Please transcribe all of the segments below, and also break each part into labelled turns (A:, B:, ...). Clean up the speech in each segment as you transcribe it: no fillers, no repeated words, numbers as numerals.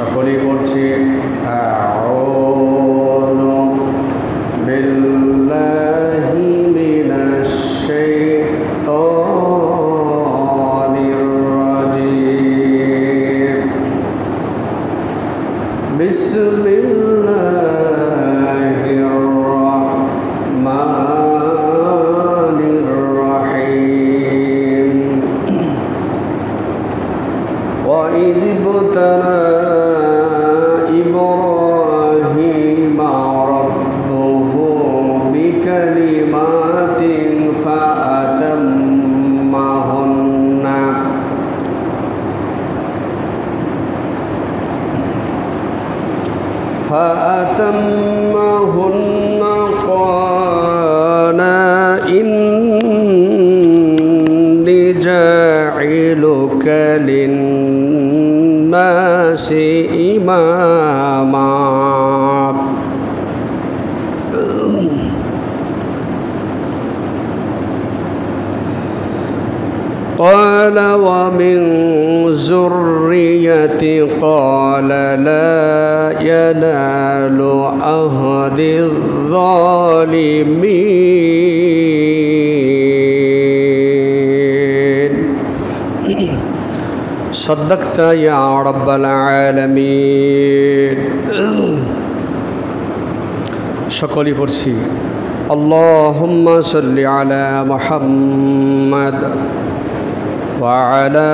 A: সকলেই পড়ছি আউযু বিল্লাহি মিনাশ শাইতানির রাজিম। বিসমিল্লাহির রাহমানির রাহিম। ওয়া ইয ইবতালা ইব্রাহিমা রাব্বুহু বিকালিমাতিন ফাআতাম্মাহুন্না। قال إني جاعلك للناس إماما قال ومن ذريتي قال لا ينال عهد الظالمين صدقت يا رب العالمين। সকলেই পড়ছি আল্লাহুম্মা সাল্লি আলা মুহাম্মাদ وعلى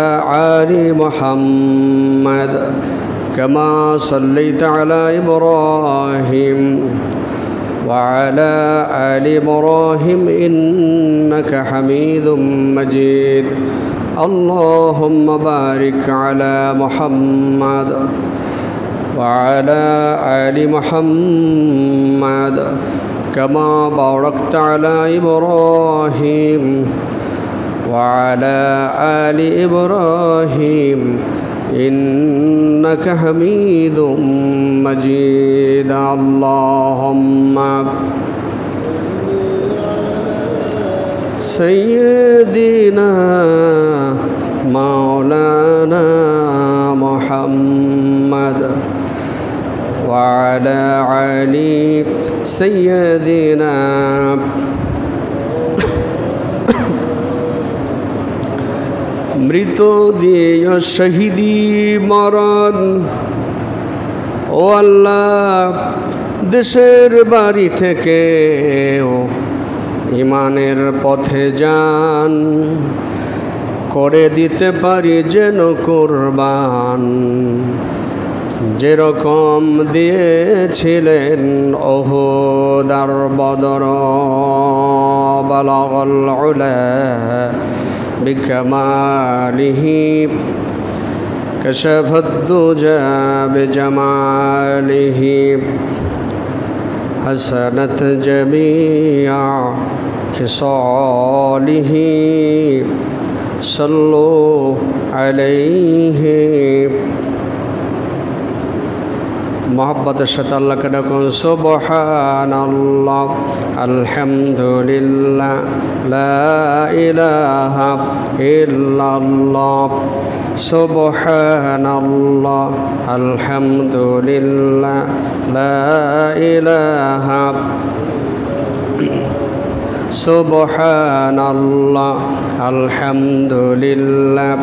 A: آل محمد كما صليت على إبراهيم وعلى آل إبراهيم إنك حميد مجيد। اللهم بارك على محمد وعلى آل محمد كما باركت على إبراهيم وعلى آل إبراهيم إنك حميد مجيد। اللهم سيدنا مولانا محمد وعلى علي سيدنا মৃত দিয়ে শহীদি মরণ। ও আল্লাহ, দেশের বাড়ি থেকে ইমানের পথে যান করে দিতে পারি যেন কুরবান, যেরকম দিয়েছিলেন উহুদ আর বদর। বালাগাল উলা بكماله كشف الدجى بجماله حسنت جميع خصاله صلوا عليه। मोहब्बत साथ अल्लाह के डाकुन सुबहानाल्लाह अल्हम्दुलिल्लाह ला इलाहा इल्लल्लाह सुबहानाल्लाह अल्हम्दुलिल्लाह ला इलाहा सुबहानाल्लाह अल्हम्दुलिल्लाह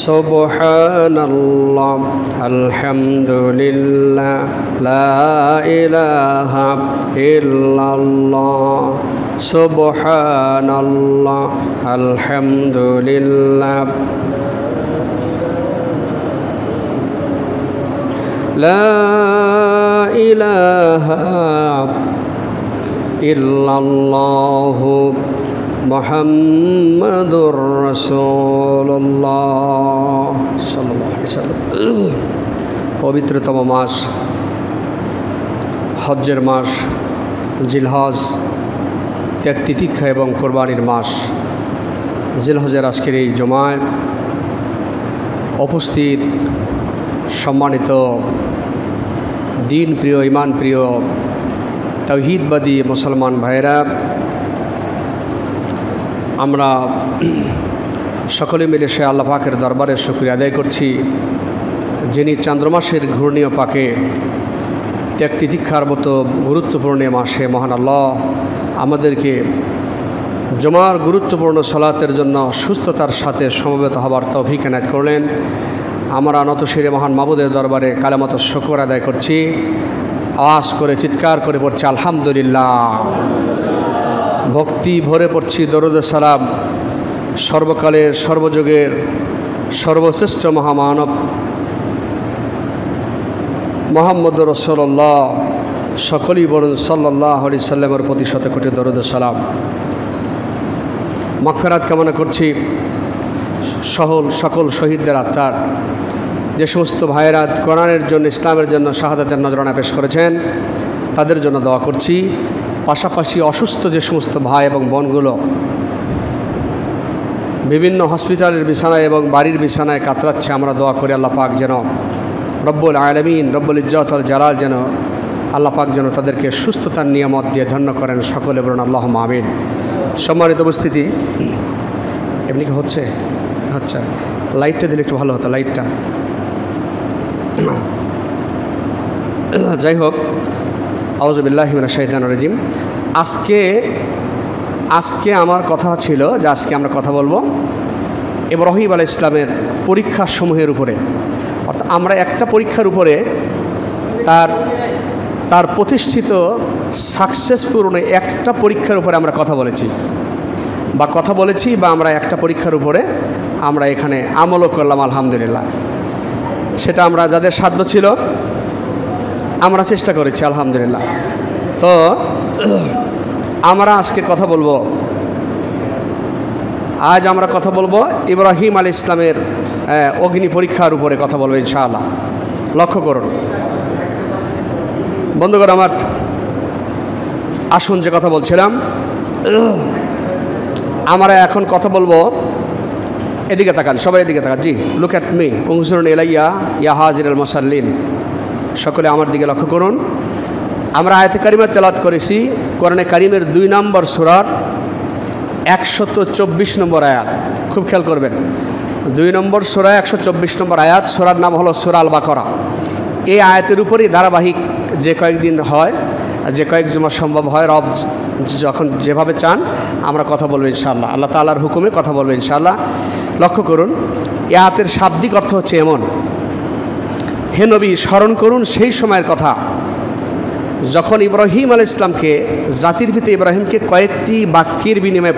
A: सुबहानल्लाह अल्हम्दुलिल्लाह ला इलाहा इल्लल्लाह सुबहानल्लाह अल्हम्दुलिल्लाह ला इलाहा इल्लल्लाह मुहम्मदुर रसूलुल्लाह सल्लल्लाहु अलैहि वसल्लम। पवित्रतम मास हज्जेर मास जिलहज ত্যাগ তিতিক্ষা এবং কোরবানির মাস। জিলহজের আজকের এই জমায় উপস্থিত সম্মানিত দিন প্রিয় ইমান প্রিয় তাওহীদবাদী মুসলমান ভাইরা, আমরা সকলে মিলে সে আল্লাহ পাকের দরবারে শুকরিয়া আদায় করছি, যিনি চন্দ্রমাসের ঘূর্ণীয় পাকে ত্যাগ তিতিক্ষার মতো গুরুত্বপূর্ণ মাসে মহান আল্লাহ আমাদেরকে জুমার গুরুত্বপূর্ণ সালাতের জন্য সুস্থতার সাথে সমবেত হবার তৌফিক এনায়েত করলেন। আমরা নতশিরে মহান মাবুদের দরবারে কালেমত শুকর আদায় করছি, আওয়াজ করে চিৎকার করে পড়ছি আলহামদুলিল্লাহ। ভক্তি ভরে পড়ছি দরুদ সালাম সর্বকালের সর্বযুগের সর্বশ্রেষ্ঠ মহামানব মুহাম্মদ রাসূলুল্লাহ, সকলেই বলুন সাল্লাল্লাহু আলাইহি সাল্লামের প্রতি শত কোটি দরুদ সালাম। মাগফিরাত কামনা করছি সকল শহীদদের আত্মার। যে সমস্ত ভাইয়েরা কোরআনের জন্য, ইসলামের জন্য শাহাদাতের নজরানা পেশ করেছেন তাদের জন্য দোয়া করছি। পাশাপাশি অসুস্থ যে সমস্ত ভাই এবং বোনগুলো বিভিন্ন হসপিটালের বিছানায় এবং বাড়ির বিছানায় কাতরাচ্ছে, আমরা দোয়া করি আল্লাহ পাক যেন রব্বুল আলামিন, রব্বুল ইজ্জত আল জালাল যেন আল্লাহ পাক যেন তাদেরকে সুস্থতার নিয়ামত দিয়ে ধন্য করেন। সকলে বলুন আল্লাহুম্মা আমিন। সম্মানিত উপস্থিতি, এমনি কি হচ্ছে? আচ্ছা, লাইটটা দিলে একটু ভালো হতো, লাইটটা। যাই হোক, আউযু বিল্লাহি মিনাশ শাইতানির রাজিম। আজকে আমার কথা ছিল যে আজকে আমরা কথা বলবো ইব্রাহিম আলাইহিস সালামের পরীক্ষাসমূহের উপরে। অর্থাৎ আমরা একটা পরীক্ষার উপরে তার প্রতিষ্ঠিত সাকসেসপূর্ণ একটা পরীক্ষার উপরে আমরা কথা বলেছি বা আমরা একটা পরীক্ষার উপরে আমরা এখানে আমলও করলাম আলহামদুলিল্লাহ। সেটা আমরা যাদের সাধ্য ছিল আমরা চেষ্টা করেছি আলহামদুলিল্লাহ। তো আমরা আজকে কথা বলবো, আজ আমরা কথা বলবো ইব্রাহিম আলাইহিস সালামের অগ্নি পরীক্ষার উপরে কথা বলবো ইনশাআল্লাহ। লক্ষ্য করুন বন্ধুগণ আমার, আসুন যে কথা বলছিলাম, আমরা এখন কথা বলবো, এদিকে তাকান, সবাই এদিকে তাকান, জি লুক অ্যাট মি উনজুরুন ইলাইয়া ইয়া হাজিরুল মুসাল্লিন। সকলে আমার দিকে লক্ষ্য করুন। আমরা আয়াতে কারিমা তেলাওয়াত করেছি কোরআনে কারিমের 2 নম্বর সূরার 124 নম্বর আয়াত। খুব খেয়াল করবেন, 2 নম্বর সূরা 124 নম্বর আয়াত। সূরার নাম হলো সূরা আল বাকারা। এই আয়াতের উপরই ধারাবাহিক যে কয়েকদিন হয়, যে কয়েক জুমা সম্ভব হয়, রব যখন যেভাবে চান আমরা কথা বলবো ইনশাআল্লাহ। আল্লাহ তাআলার হুকুমে কথা বলবো ইনশাআল্লাহ। লক্ষ্য করুন, এই আয়াতের শাব্দিক অর্থ হচ্ছে এমন: হে নবী, স্মরণ করুন সেই সময়ের কথা যখন ইব্রাহিম আলাইহিস সালামকে, জাতির পিতা ইব্রাহিমকে কয়েকটি বাক্যের বিনিময়ে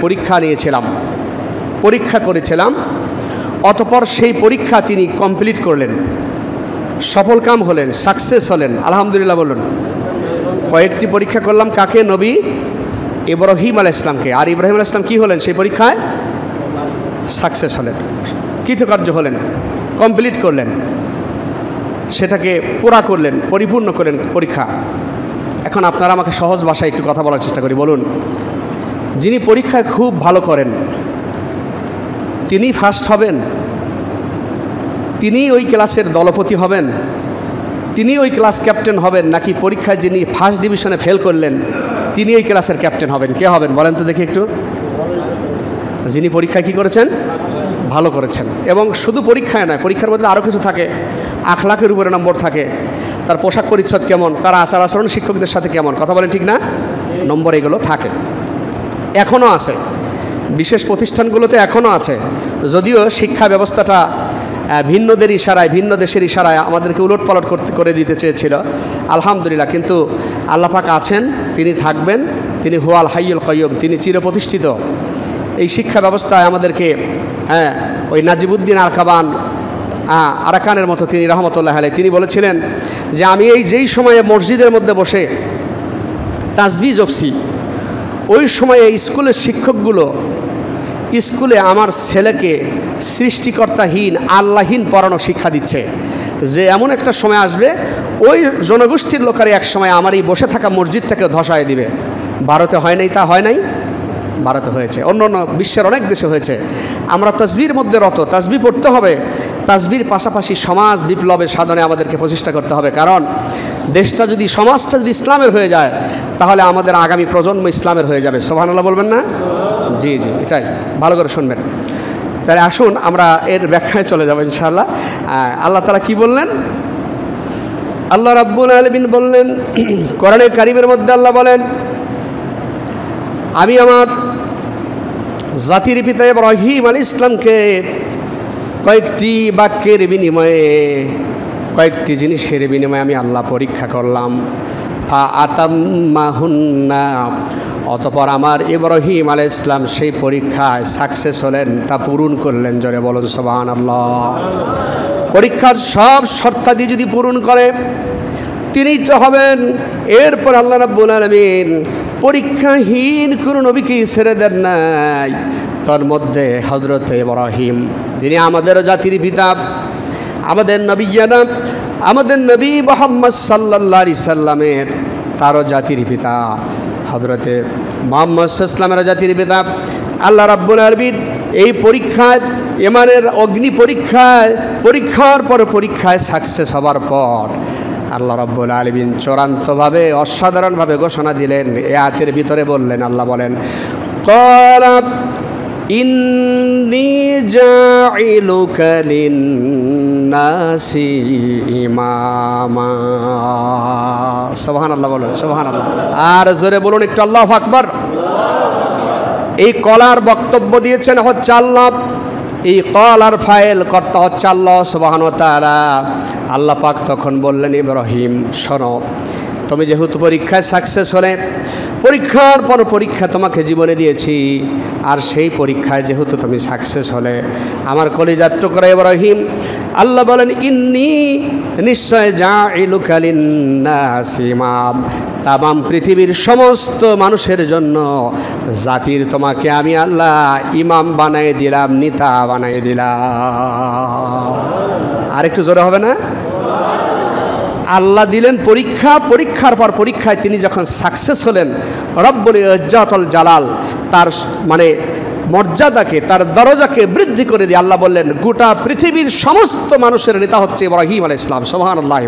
A: পরীক্ষা করেছিলাম। অতঃপর সেই পরীক্ষা তিনি কমপ্লিট করলেন, সফলকাম হলেন, সাকসেস হলেন। আলহামদুলিল্লাহ বলুন। কয়েকটি পরীক্ষা করলাম কাকে? নবী ইব্রাহিম আলাইহিস সালামকে। আর ইব্রাহিম আলাইহিস সালাম কী হলেন? সেই পরীক্ষায় সাকসেস হলেন, কৃতকার্য হলেন, কমপ্লিট করলেন, সেটাকে পুরা করলেন, পরিপূর্ণ করলেন পরীক্ষা। এখন আপনারা আমাকে সহজ ভাষায় একটু কথা বলার চেষ্টা করি। বলুন, যিনি পরীক্ষায় খুব ভালো করেন তিনি ফার্স্ট হবেন? তিনি ওই ক্লাসের দলপতি হবেন? তিনি ওই ক্লাস ক্যাপ্টেন হবেন? নাকি পরীক্ষায় যিনি ফার্স্ট ডিভিশনে ফেল করলেন তিনি ওই ক্লাসের ক্যাপ্টেন হবেন? কে হবেন বলেন তো দেখি একটু? যিনি পরীক্ষায় কী করেছেন? ভালো করেছেন। এবং শুধু পরীক্ষায় নয়, পরীক্ষার মধ্যে আরও কিছু থাকে। আখলাকের উপরে নম্বর থাকে, তার পোশাক পরিচ্ছদ কেমন, তার আচার আচরণ শিক্ষকদের সাথে কেমন, কথা বলেন ঠিক না? নম্বর এগুলো থাকে, এখনও আছে, বিশেষ প্রতিষ্ঠানগুলোতে এখনও আছে। যদিও শিক্ষা ব্যবস্থাটা ভিন্নদের ইশারায়, ভিন্ন দেশের ইশারায় আমাদেরকে উলটপালট করে দিতে চেয়েছিল, আলহামদুলিল্লাহ। কিন্তু আল্লাহ পাক আছেন, তিনি থাকবেন, তিনি হুয়াল হাইয়ুল কাইয়ুম, তিনি চিরপ্রতিষ্ঠিত। এই শিক্ষা ব্যবস্থায় আমাদেরকে ওই নাজিবুদ্দিন আরাকানের মতো তিনি রহমতুল্লাহ আলাইহি তিনি বলেছিলেন যে আমি যেই সময়ে মসজিদের মধ্যে বসে তাসবিহ জপছি, ওই সময়ে স্কুলের শিক্ষকগুলো স্কুলে আমার ছেলেকে সৃষ্টিকর্তাহীন, আল্লাহীন পড়ানো শিক্ষা দিচ্ছে, যে এমন একটা সময় আসবে ওই জনগোষ্ঠীর লোকেরা এক সময় আমার এই বসে থাকা মসজিদটাকে ধসায় দিবে। ভারতে হয় নাই, তা হয় নাই? ভারতে হয়েছে, অন্য অন্য বিশ্বের অনেক দেশে হয়েছে। আমরা তাসবিহর মধ্যে রত, তাসবিহ পড়তে হবে, তাসবিহর পাশাপাশি সমাজ বিপ্লবের সাধনে আমাদেরকে প্রচেষ্টা করতে হবে। কারণ দেশটা যদি, সমাজটা যদি ইসলামের হয়ে যায় তাহলে আমাদের আগামী প্রজন্ম ইসলামের হয়ে যাবে। সুবহানাল্লাহ বলবেন না? জি জি, এটাই, ভালো করে শুনবেন। তাহলে আসুন আমরা এর ব্যাখ্যায় চলে যাব ইনশাআল্লাহ। আল্লাহ তাআলা কি বললেন? আল্লাহ রাব্বুল আলামিন বললেন কোরআনে কারীমের মধ্যে, আল্লাহ বলেন, আমি আমার জাতির পিতা ইব্রাহিম আলাইহিস সালামকে কয়েকটি বাক্যের বিনিময়ে, কয়েকটি জিনিসের বিনিময়ে আমি আল্লাহ পরীক্ষা করলাম। ফা আতাম্মাহুন্না, অতঃপর আমার ইব্রাহিম আলাইহিস সালাম সেই পরীক্ষায় সাকসেস হলেন, তা পূরণ করলেন। জোরে বলুন সুবহানাল্লাহ। পরীক্ষার সব শর্তাদি যদি পূরণ করে তিনিই তো হবেন। এরপর আল্লাহ রাব্বুল আলামিন পরীক্ষাহীন কোনো নবীকে ছেড়ে দেন নাই। তার মধ্যে হযরত ইব্রাহিম, যিনি আমাদের জাতির পিতা, আমাদের নবিয়ানা, আমাদের নবী মুহাম্মদ সাল্লাল্লাহু আলাইহি সাল্লামের তারও জাতির পিতা, হযরতে মুহাম্মদ সাল্লামের জাতির পিতা। আল্লাহ রাব্বুল আলামিন এই পরীক্ষায়, ইমানের অগ্নি পরীক্ষায়, পরীক্ষার পর পরীক্ষায় সাকসেস হবার পর আল্লাহ রাব্বুল আলামিন চূড়ান্তভাবে, অসাধারণভাবে ঘোষণা দিলেন। এই আয়াতের ভিতরে বললেন, আল্লাহ বলেন, ক্বালা ইন্নী জাইলুকা লিন্নাসি ইমামা। সুবহানাল্লাহ বলুন, সুবহানাল্লাহ। আর জোরে বলুন একটু আল্লাহু আকবার। এই কলার বক্তব্য দিয়েছেন হচ্ছে আল্লাহ, এই কলার ফাইল কর্তা হচ্ছে আল্লাহ সুবহানাহু ওয়া তাআলা। আল্লাহ পাক তখন বললেন, ইব্রাহিম শোনো, তুমি যেহেতু পরীক্ষায় সাকসেস হলে, পরীক্ষার পর পরীক্ষা তোমাকে জীবনে দিয়েছি, আর সেই পরীক্ষায় যেহেতু তুমি সাকসেস হলে, আমার কলিজার টুকরা ইব্রাহিম, আল্লাহ বলেন, ইন্নী নিশ্চয় জাইলুকা লিন্নাসি ইমাম, তামাম পৃথিবীর সমস্ত মানুষের জন্য, জাতির তোমাকে আমি আল্লাহ ইমাম বানাই দিলাম, নেতা বানাই দিলাম। আর একটু জোরে হবে না? আল্লাহ দিলেন পরীক্ষা, পরীক্ষার পর পরীক্ষায় তিনি যখন সাকসেস হলেন, রব্বুল ইজ্জাতুল জালাল তার মানে মর্যাদাকে, তার দরজাকে বৃদ্ধি করে দিয়ে আল্লাহ বললেন, গোটা পৃথিবীর সমস্ত মানুষের নেতা হচ্ছে ইব্রাহিম আলাইহিস সালাম। সুবহানাল্লাহ।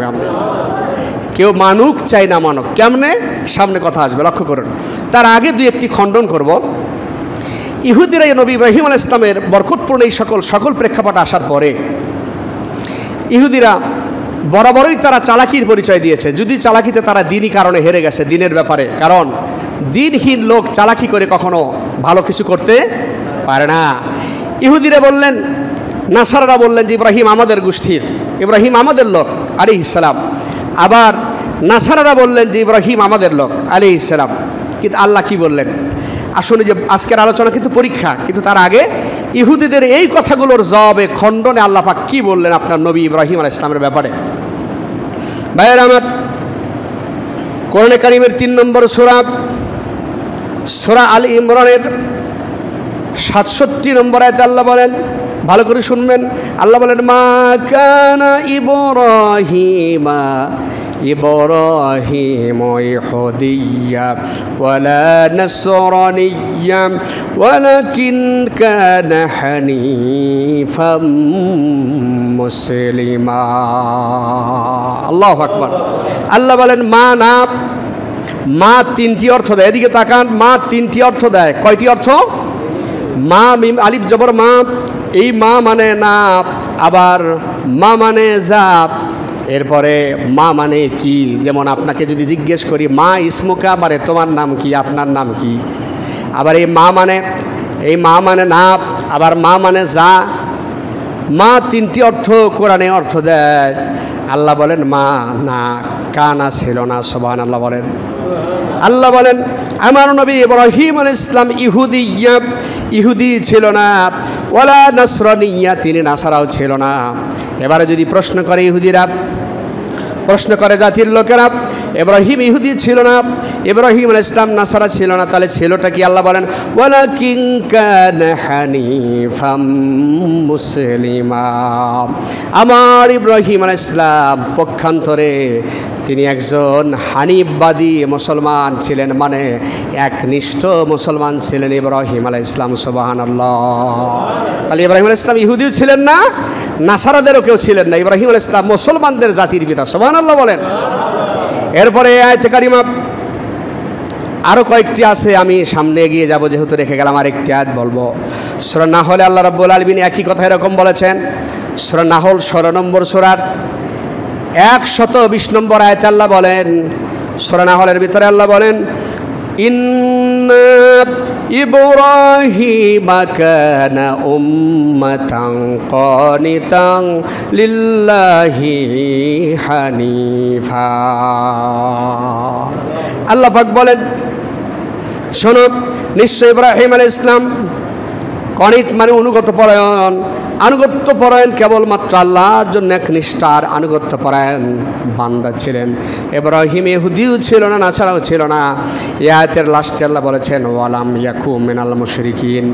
A: কেউ মানুক চাই না মানুক, কেমনে? সামনে কথা আসবে, লক্ষ্য করুন। তার আগে দুই একটি খণ্ডন করব। ইহুদিরা নবী ইব্রাহিম আলাইহিস সালামের বরকতপূর্ণ এই সকল প্রেক্ষাপট আসার পরে ইহুদিরা বরাবরই তারা চালাকির পরিচয় দিয়েছে, যদি চালাকিতে তারা দিনই কারণে হেরে গেছে, দিনের ব্যাপারে। কারণ দিনহীন লোক চালাকি করে কখনো ভালো কিছু করতে পারে না। ইহুদিরা বললেন, নাসারারা বললেন যে ইব্রাহিম আমাদের গোষ্ঠীর, ইব্রাহিম আমাদের লোক আলাইহিস সালাম। আবার নাসারারা বললেন যে ইব্রাহিম আমাদের লোক আলাইহিস সালাম। কিন্তু আল্লাহ কি বললেন? আসলে যে আজকের আলোচনা কিন্তু পরীক্ষা, কিন্তু তার আগে ইহুদিদের এই কথাগুলোর জবাবে, খণ্ডনে আল্লাহ পাক কি বললেন আপনার নবী ইব্রাহিম আলাইহিস সালামের ব্যাপারে। ভাইয়েরা আমার, কোরআনে কারীমের 3 নম্বর সূরা, সূরা আল ইমরানের 67 নম্বর আয়াতে আল্লাহ বলেন, ভালো করে শুনবেন, আল্লাহ বলেন, মা কানা ইব্রাহিমা ইব্রাহিম ইহুদিয়্যা ওয়ালা নাসরানিয়্যা ওয়ালাকিন কানা হানিফাম মুসলিমা। আল্লাহু আকবার। আল্লাহ বলেন, মা না, মা 3টি অর্থ দেয়। এদিকে তাকান, মা 3টি অর্থ দেয়। কয়টি অর্থ? মা, মিম আলিফ জবর মা, এই মা মানে না, আবার মা মানে যা, এরপরে মা মানে কি। যেমন আপনাকে যদি জিজ্ঞেস করি, মা ইসমুকা, মানে তোমার নাম কি, আপনার নাম কি। আবার এই মা মানে না, আবার মা মানে যা। মা 3টি অর্থ কোরআনে অর্থ দেয়। আল্লাহ বলেন মা না, কানা ছিল না। সুবহানাল্লাহ বলেন। আল্লাহ বলেন, আমার নবী ইব্রাহিম আলাইহিস সালাম ইহুদি ছিল না, ওয়ালা নাসরানিয়্যা, তিনি নাসারাও ছিল না। এবারে যদি প্রশ্ন করে ইহুদিরা, প্রশ্ন করে জাতির লোকেরা, ইব্রাহিম ইহুদি ছিল না, ইব্রাহিম আলাইহিস সালাম নাসারা ছিল না, তাহলে ছিলটা কি? আল্লাহ বলেন, ওয়ালাকিন কানা হানিফাম মুসলিমা, আমার ইব্রাহিম আলাইহিস সালাম পক্ষান্তরে তিনি একজন হানিফবাদী মুসলমান ছিলেন, মানে একনিষ্ঠ মুসলমান ছিলেন ইব্রাহিম আলাইহিস সালাম। সুবহানাল্লাহ। তাহলে ইব্রাহিম আলাইহিস সালাম ইহুদিও ছিলেন না, নাসারাদেরও কেউ ছিলেন না, ইব্রাহিম আলাইহিস সালাম মুসলমানদের জাতির পিতা। সুবহানাল্লাহ বলেন। এরপরে আয়াতে কারিমা আরও কয়েকটি আছে, আমি সামনে এগিয়ে যাব, যেহেতু রেখে গেলাম আরেকটি আয়াত বলবো। সূরা নাহলে আল্লাহ রাব্বুল আলামিন একই কথা এরকম বলেছেন। সূরা নাহল 16 নম্বর সূরার 120 নম্বর আয়াতে আল্লাহ বলেন, সূরা নাহলের ভিতরে আল্লাহ বলেন, ইন্না ইব্রাহিমা কানা উম্মাতান কানিতান লিল্লাহি হানিফা। আল্লাহ পাক বলেন, শোনো, নিশ্চয় ইব্রাহিম আলাইহিস সালাম কনিত মানে অনুগত পরায়ণ, আনুগত্য পরায়ণ কেবলমাত্র আল্লাহর জন্য একনিষ্ঠার আনুগত্য পরায়ণ বান্দা ছিলেন। ইব্রাহিম ইহুদিও ছিল না, নাছাড়াও ছিল না। এই আয়াতের লাস্টে আল্লাহ বলেছেন, ওয়ালাম ইয়াকু মিনাল মুশরিকিন।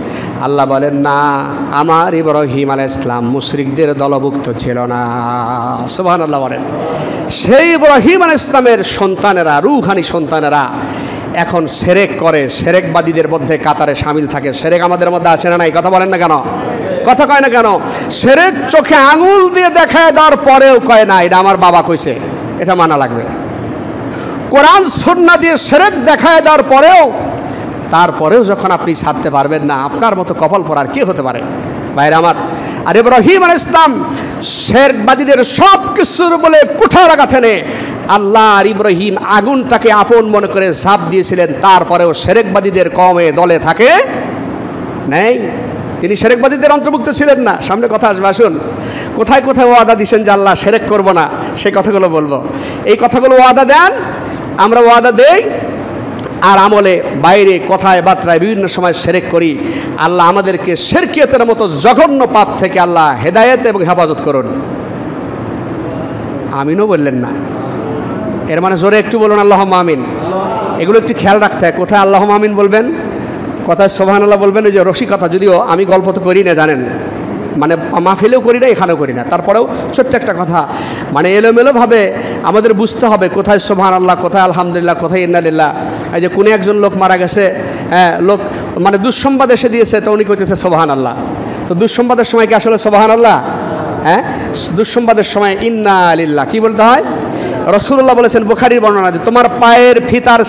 A: আল্লাহ বলেন, না, আমার ইব্রাহিম আলাইহিস সালাম মুশরিকদের দলভুক্ত ছিল না। সুবহানাল্লাহ বলেন। সেই ইব্রাহিম আলাইহিস সালামের সন্তানেরা, রূহানি সন্তানেরা এখন শিরক করে, শিরকবাদীদের মধ্যে কাতারে শামিল থাকে। শিরক আমাদের মধ্যে আছে না নাই? কথা বলেন না কেন? কথা কয় না কেন? শিরক চোখে আঙুল দিয়ে দেখায় দেওয়ার পরেও কয় না এটা আমার বাবা কইছে, এটা মানা লাগবে। কোরআন সুন্নাহ দিয়ে শিরক দেখায় দেওয়ার পরেও, তারপরেও যখন আপনি ছাড়তে পারবেন না, আপনার মতো কপাল পড়ার কে হতে পারে ভাইরা আমার? আর ইব্রাহিম আলাইহিস সালাম শিরকবাদীদের সব কিছুর বলে কুঠারাঘাতে নে আল্লাহ আর ইব্রাহিম আগুনটাকে আপন মনে করে ঝাঁপ দিয়েছিলেন, তারপরেও শিরকবাদীদের কমে দলে থাকে নেই। তিনি শিরকবাদীদের অন্তর্ভুক্ত ছিলেন না। সামনে কথা আসবে, আসুন। কোথায় কোথায় ওয়াদা দিয়েছেন যে আল্লাহ শিরক করব না, সেই কথাগুলো বলবো। এই কথাগুলো ওয়াদা দেন, আমরা ওয়াদা দেই, আর আমলে বাইরে কথায় বার্তায় বিভিন্ন সময় শিরক করি। আল্লাহ আমাদেরকে শিরকিয়তের মতো জঘন্য পাপ থেকে আল্লাহ হেদায়েত এবং হেফাজত করুন। আমিনও বললেন না, এর মানে জোরে একটু বলুন আল্লাহুম্মা আমিন। এগুলো একটু খেয়াল রাখতে হয়, কোথায় আল্লাহুম্মা আমিন বলবেন, কোথায় সুবহানাল্লাহ বলবেন। ওই যে রসিকতা, যদিও আমি গল্প তো করি না, জানেন, মানে মাহফিলেও করি না, এখানেও করি না, তারপরেও ছোট্ট একটা কথা, মানে এলোমেলোভাবে আমাদের বুঝতে হবে কোথায় সুবহানাল্লাহ, কোথায় আলহামদুলিল্লাহ, কোথায় ইন্না লিল্লাহ। এই যে কোনো একজন লোক মারা গেছে, লোক মানে দুঃসংবাদ এসে দিয়েছে, তো উনি কইতেছে সুবহানাল্লাহ। তো দুঃসংবাদের সময় কি আসলে সুবহানাল্লাহ? দুঃসংবাদের সময় ইন্না লিল্লাহ কি বলতে হয়? রাসূলুল্লাহ বলেছেন বুখারীর বর্ণনা, যে তোমার পায়ের ফিতার,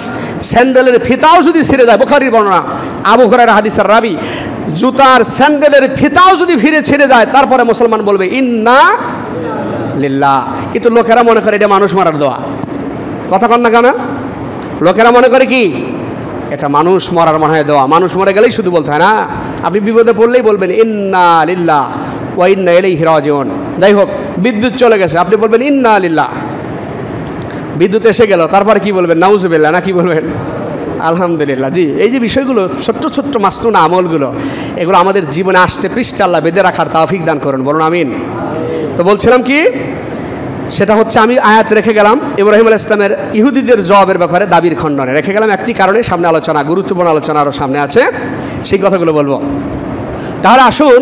A: স্যান্ডেলের ফিতাও যদি ছিঁড়ে যায়, বুখারীর বর্ণনা, আবু হুরায়রা হাদিসের রাবী, জুতার স্যান্ডেলের ফিতাও যদি ছিঁড়ে যায়, তারপরে মুসলমান বলবে ইন্না লিল্লাহ। কিন্তু লোকেরা মনে করে এটা মানুষ মারার দোয়া। কথা কন না কেন? লোকেরা মনে করে কি এটা মানুষ মরার মনে হয় দোয়া, মানুষ মরে গেলেই শুধু বলতে হয় না। আপনি বিপদে পড়লেই বলবেন ইন্না লিল্লাহ ওয়া ইন্না ইলাইহি রাজিউন। যাই হোক, বিদ্যুৎ চলে গেছে, আপনি বলবেন ইন্না লিল্লাহ। বিদ্যুৎ এসে গেল, তারপরে কি বলবেন? নাউজুবিল্লাহ, না কি বলবেন? আলহামদুলিল্লাহ। জি, এই যে বিষয়গুলো, ছোট্ট ছোট্ট মাসনুন আমলগুলো, এগুলো আমাদের জীবনে আসতে পৃষ্ঠে আল্লাহ বেঁধে রাখার তৌফিক দান করুন, বলুন আমিন। তো বলছিলাম কি, সেটা হচ্ছে আমি আয়াত রেখে গেলাম ইব্রাহিম আলাইহিস সালামের ইহুদিদের জবাবের ব্যাপারে, দাবির খণ্ডনে রেখে গেলাম একটি কারণে। সামনে আলোচনা, গুরুত্বপূর্ণ আলোচনা আরও সামনে আছে, সেই কথাগুলো বলবো। তাহলে আসুন,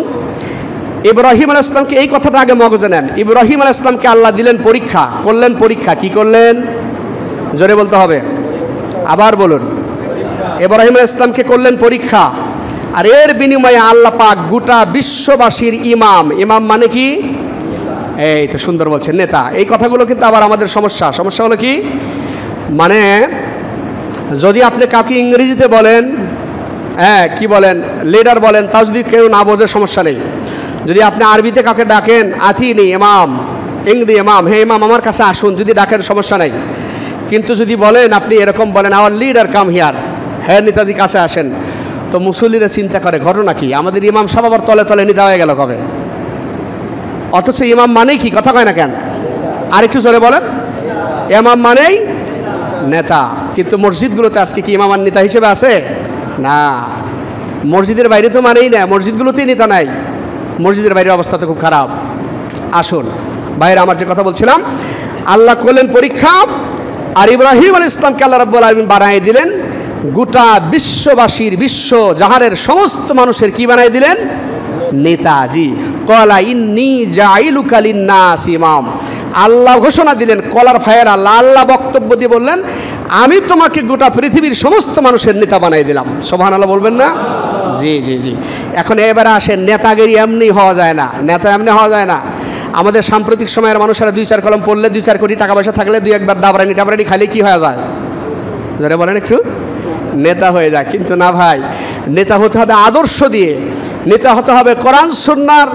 A: ইব্রাহিম আলাইহিস সালামকে এই কথাটা আগে মগজে নেন। ইব্রাহিম আলাইহিস সালামকে আল্লাহ দিলেন পরীক্ষা, করলেন পরীক্ষা। কি করলেন? জোরে বলতে হবে, আবার বলুন। ইব্রাহিম আলাইহিস সালামকে করলেন পরীক্ষা, আর এর বিনিময়ে আল্লাহ পাক গোটা বিশ্ববাসীর ইমাম। ইমাম মানে কি? এই তো সুন্দর বলছেন, নেতা। এই কথাগুলো কিন্তু আবার আমাদের সমস্যা হলো কি, মানে যদি আপনি কাউকে ইংরেজিতে বলেন, কি বলেন, লিডার বলেন, তাও যদি কেউ না বোঝে সমস্যা নেই। যদি আপনি আরবিতে কাউকে ডাকেন আতিনি ইমাম, ইংদি ইমাম, হে ইমাম আমার কাছে আসুন, যদি ডাকেন সমস্যা নেই। কিন্তু যদি বলেন, আপনি এরকম বলেন, আওয়ার লিডার কাম হিয়ার, হ্যাঁ নেতাজি কাছে আসেন, তো মুসল্লিরা চিন্তা করে ঘটনা কি, আমাদের ইমাম সাহেব আবার তলে তলে নেতা হয়ে গেল কবে? অথচ ইমাম মানেই কি? কথা কয় না কেন? আরেকটু জোরে বলেন। ইমাম মানেই নেতা। কিন্তু মসজিদগুলোতে আজকে কি ইমাম আর নেতা হিসেবে আছে? না। মসজিদের বাইরে তো মানেই না, মসজিদগুলোতেই নেতা নাই। মসজিদের বাইরের অবস্থা তো খুব খারাপ। আসুন বাইরে, আমার যে কথা বলছিলাম, আল্লাহ করলেন পরীক্ষা, আর ইব্রাহিম আলাইহিস সালামকে আল্লাহ রাব্বুল আলামিন বানাই দিলেন গোটা বিশ্ববাসীর, বিশ্ব জাহানের সমস্ত মানুষের কি বানাই দিলেন? নেতাজি। ক্বালা ইন্নী জাইলুকা লিন্নাস ইমাম। আল্লাহ ঘোষণা দিলেন, কলার ফায়ার আল্লাহ বক্তব্য দিয়ে বললেন, আমি তোমাকে গোটা পৃথিবীর সমস্ত মানুষের নেতা বানাই দিলাম। সুবহানাল্লাহ বলবেন না? জি জি জি। এখন এবারে আসেন, নেতাগিরি এমনি হওয়া যায় না, নেতা এমনি হওয়া যায় না। আমাদের সাম্প্রতিক সময়ের মানুষেরা 2-4 কলম পড়লে, 2-4 কোটি টাকা পয়সা থাকলে, 2-1 বার টাবরানি খালি কি হয়ে যায়? জোরে বলেন একটু, নেতা হয়ে যায়। কিন্তু না ভাই, নেতা হতে হবে আদর্শ দিয়ে। নিতে হতে হবে কোরআন সুন্নাহর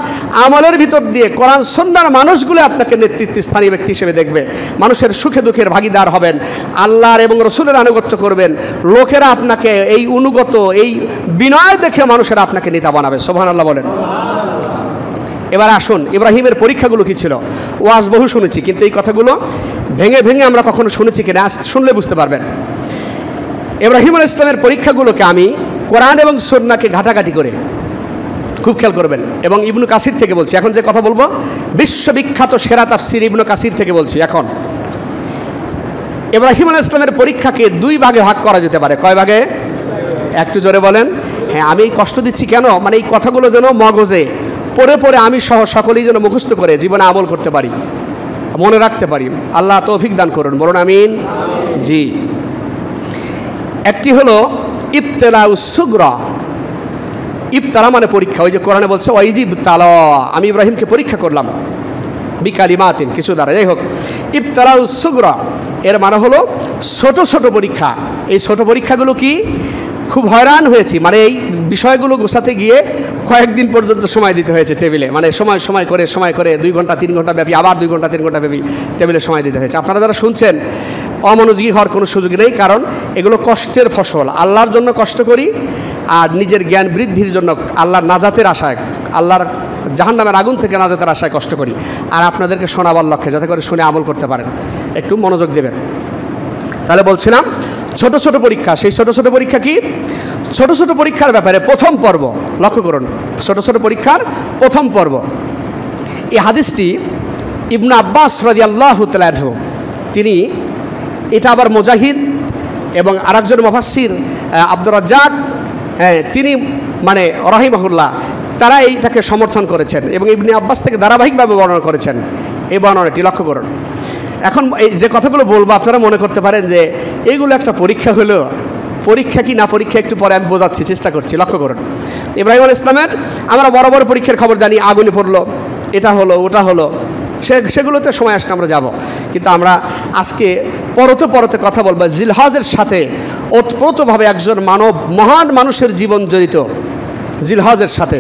A: আমলের ভিতর দিয়ে। কোরআন সুন্নাহর মানুষগুলো আপনাকে নেতৃত্বস্থানীয় ব্যক্তি হিসেবে দেখবে, মানুষের সুখে দুঃখের ভাগিদার হবেন, আল্লাহর এবং রসুলের আনুগত্য করবেন। লোকেরা আপনাকে এই অনুগত, এই বিনয় দেখে মানুষেরা আপনাকে নেতা বানাবে। সুবহানাল্লাহ বলেন। এবার আসুন, ইব্রাহিমের পরীক্ষাগুলো কি ছিল? ওয়াজ বহু শুনেছি, কিন্তু এই কথাগুলো ভেঙে ভেঙে আমরা কখনো শুনেছি কিনা আজ শুনলে বুঝতে পারবেন। ইব্রাহিম আলাইহিস সালামের পরীক্ষাগুলোকে আমি কোরআন এবং সুন্নাহকে ঘাটাঘাটি করে, খুব খেয়াল করবেন, এবং ইবনু কাসির থেকে বলছি। এখন যে কথা বলবো বিশ্ববিখ্যাত সেরা তাফসীর ইবনু কাসির থেকে বলছি। এখন ইব্রাহিম আলাইহিস সালামের পরীক্ষাকে দুই ভাগে ভাগ করা যেতে পারে। কয় ভাগে? একটু জোরে বলেন। হ্যাঁ, আমি কষ্ট দিচ্ছি কেন? মানে এই কথাগুলো যেন মগজে পড়ে পড়ে আমি সহ সকলেই যেন মুখস্থ করে জীবনে আমল করতে পারি, মনে রাখতে পারি। আল্লাহ তৌফিক দান করুন, বলুন আমিন। জি। একটি হলো ইবতিলাউস সুগরা। ইবতালা মানে পরীক্ষা। ওই যে কোরআনে বলছে ওয়াইজিব তালা, আমি ইব্রাহিমকে পরীক্ষা করলাম বিকালিমাতিন, কিছু দ্বারা। যাই হোক, ইবতালাউস সুগরা এর মানে হলো ছোট ছোট পরীক্ষা। এই ছোট পরীক্ষাগুলো কি? খুব হয়রান হয়েছি, মানে এই বিষয়গুলো গোছাতে গিয়ে কয়েকদিন পর্যন্ত সময় দিতে হয়েছে টেবিলে, মানে সময় করে 2 ঘন্টা 3 ঘন্টা ব্যাপী, আবার 2 ঘন্টা 3 ঘন্টা ব্যাপী টেবিলে সময় দিতে হয়েছে। আপনারা যারা শুনছেন, অমনোযোগী হওয়ার কোনো সুযোগ নেই, কারণ এগুলো কষ্টের ফসল। আল্লাহর জন্য কষ্ট করি, আর নিজের জ্ঞান বৃদ্ধির জন্য, আল্লাহর নাজাতের আশায়, আল্লাহর জাহান্নামের আগুন থেকে নাজাতের আশায় কষ্ট করি, আর আপনাদেরকে শোনাবার লক্ষ্যে, যাতে করে শুনে আমল করতে পারেন। একটু মনোযোগ দেবেন। তাহলে বলছিলাম ছোট ছোট পরীক্ষা। সেই ছোট ছোট পরীক্ষা কি? ছোট ছোট পরীক্ষার ব্যাপারে প্রথম পর্ব লক্ষ্য করুন, ছোট ছোট পরীক্ষার প্রথম পর্ব। এই হাদিসটি ইবনে আব্বাস রাদিয়াল্লাহু তাআলা আনহু, তিনি, এটা আবার মুজাহিদ এবং আরেকজন মুফাসসির আব্দুর রাজ্জাক, হ্যাঁ, তিনি মানে রাহিমাহুল্লাহ, তারা এইটাকে সমর্থন করেছেন এবং ইবনে আব্বাস থেকে ধারাবাহিকভাবে বর্ণনা করেছেন। এই বর্ণনাটি লক্ষ্য করুন। এখন এই যে কথাগুলো বলবো, আপনারা মনে করতে পারেন যে এইগুলো একটা পরীক্ষা হলো। পরীক্ষা কি না পরীক্ষা একটু পরে আমি বোঝাচ্ছি, চেষ্টা করছি। লক্ষ্য করুন, ইব্রাহিম আলাইহিস সালামের আমরা বড় বড় পরীক্ষার খবর জানি, আগুনে পড়লো, এটা হলো, ওটা হলো, সেগুলোতে সময় আসলে আমরা যাব। কিন্তু আমরা আজকে পরতে কথা বলবো জিলহজের সাথে ওতপ্রোতভাবে একজন মহান মানুষের জীবন জড়িত, জিলহজের সাথে,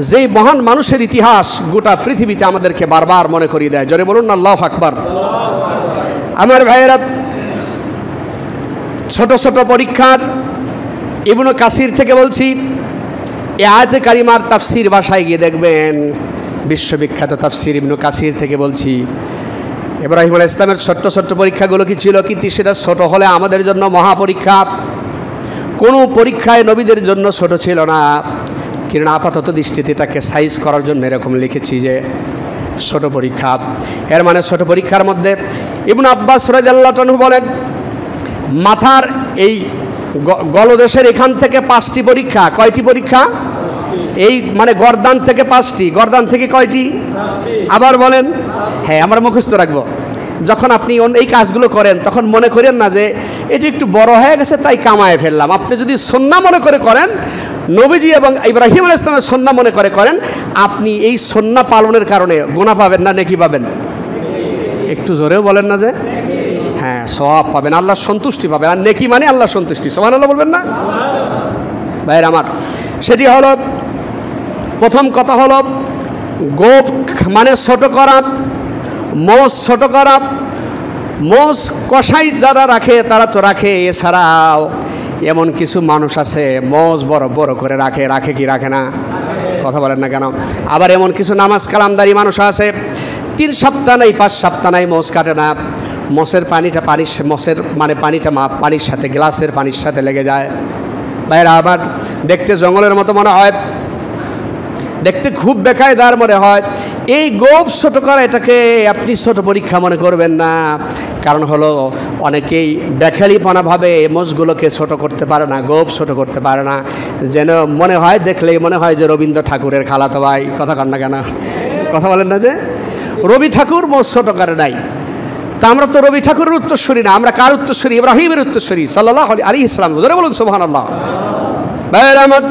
A: যেই মহান মানুষের ইতিহাস গোটা পৃথিবীতে আমাদেরকে বারবার মনে করিয়ে দেয়। জোরে বলুন না আল্লাহু আকবার। আমার ভাইয়েরা, ছোট ছোট পরীক্ষার ইবনে কাসির থেকে বলছি, এই আয়াতে কারিমার তাফসীর ভাষায় গিয়ে দেখবেন, বিশ্ববিখ্যাত তাফসীর ইবনে কাসির থেকে বলছি, ইব্রাহিম আলাইহিস সালামের ছোট্ট ছোট্ট পরীক্ষাগুলো কি ছিল? কিন্তু সেটা ছোট হলে আমাদের জন্য মহাপরীক্ষা। কোনো পরীক্ষায় নবীদের জন্য ছোট ছিল না, কিন্তু আপাতত দৃষ্টিতে এটাকে সাইজ করার জন্য এরকম লিখেছি যে ছোট পরীক্ষা। এর মানে ছোট পরীক্ষার মধ্যে ইবনে আব্বাস রাদিয়াল্লাহু আনহু বলেন, মাথার এই গলদেশের এখান থেকে 5টি পরীক্ষা। কয়টি পরীক্ষা? এই মানে গর্দান থেকে 5টি। গর্দান থেকে কয়টি? আবার বলেন। হ্যাঁ, আমরা মুখস্থ রাখবো। যখন আপনি এই কাজগুলো করেন তখন মনে করেন না যে এটি একটু বড় হয়ে গেছে তাই কামায় ফেললাম। আপনি যদি সুন্নাহ মনে করে করেন, নবীজি এবং ইব্রাহিম আলাইহিস সালামের সুন্নাহ মনে করে করেন, আপনি এই সুন্নাহ পালনের কারণে গুনাহ পাবেন না নেকি পাবেন? একটু জোরেও বলেন না যে হ্যাঁ, সওয়াব পাবেন, আল্লাহর সন্তুষ্টি পাবেন। আর নেকি মানে আল্লাহর সন্তুষ্টি। সুবহানাল্লাহ বলবেন না ভাইয়ের আমার? সেটি হলো প্রথম কথা, হলো গোপ মানে ছোট করা, মোষ ছোট করা। মোষ কষাই যারা রাখে তারা তো রাখে, এছাড়াও এমন কিছু মানুষ আছে মোষ বড় বড় করে রাখে কি রাখে না? কথা বলেন না কেন? আবার এমন কিছু নামাজ কালামদারি মানুষ আছে, 3 সপ্তাহ নাই 5 সপ্তাহ নাই মোষ কাটে না। মোষের পানিটা পানির সাথে, গ্লাসের পানির সাথে লেগে যায়। ভাইরা আবার দেখতে জঙ্গলের মতো মনে হয়, দেখতে খুব বেকায়দার মনে হয়। এই গোপ ছোট করা, এটাকে আপনি ছোট পরীক্ষা মনে করবেন না। কারণ হলো অনেকেই বেখালিপনাভাবে মোষগুলোকে ছোট করতে পারে না, গোপ ছোট করতে পারে না, যেন মনে হয়, দেখলেই মনে হয় যে রবীন্দ্র ঠাকুরের খালাতো ভাই। কথা কন না কেন? কথা বলেন না যে রবি ঠাকুর মোষ ছোট করে নাই। তা আমরা তো রবি ঠাকুরের উত্তরসূরি না, আমরা কার উত্তরসূরি? ইব্রাহিমের উত্তরসূরি সাল্লাল্লাহু আলাইহি সাল্লাম। জোরে বলুন সুবহানাল্লাহ। ভাইরা আমার,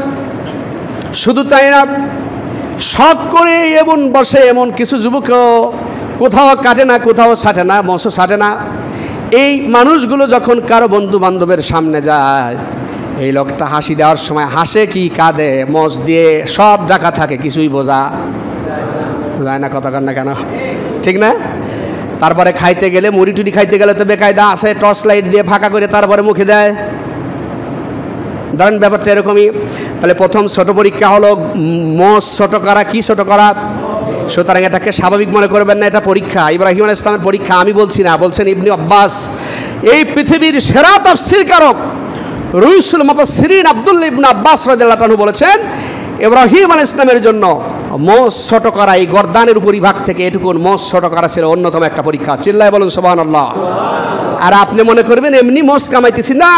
A: শুধু তাই না, শখ করে এমন বসে এমন কিছু যুবকও কোথাও কাটে না, কোথাও ছাটে না, মোষও ছাটে না। এই মানুষগুলো যখন কারো বন্ধু বান্ধবের সামনে যায়, এই লোকটা হাসি দেওয়ার সময় হাসে কি কাঁদে, মজ দিয়ে সব ঢাকা থাকে, কিছুই বোঝা যায় না, কথা কন না কেন, ঠিক না? তারপরে খাইতে গেলে, মুড়ি টুড়ি খাইতে গেলে তো বেকায়দা আছে, টর্চ লাইট দিয়ে ফাঁকা করে তারপরে মুখে দেয়। ধরেন ব্যাপারটা এরকমই। তাহলে প্রথম ছোট পরীক্ষা হলো মজ ছোট করা। কি ছোট করা? সুতরাং এটাকে স্বাভাবিক মনে করবেন না, এটা পরীক্ষা, ইব্রাহিম আলাইহিস সালামের পরীক্ষা আমি বলছি না, বলছেন ইবনে আব্বাস, এই পৃথিবীর সেরা তাফসীরকারক রুসুল মুফাসসিরিন আব্দুল্লাহ ইবনে আব্বাস রাদিয়াল্লাহু আনহু বলেছেন ইব্রাহিম আলাইহিস সালামের জন্য মোষ ছোট করা, এই গর্দানের উপরিভাগ থেকে এটুকুন মোষ ছোট করা ছিল অন্যতম একটা পরীক্ষা। চিল্লায় বলুন সুবহানাল্লাহ। আর আপনি মনে করবেন এমনি মোষ কামাইতেছি না,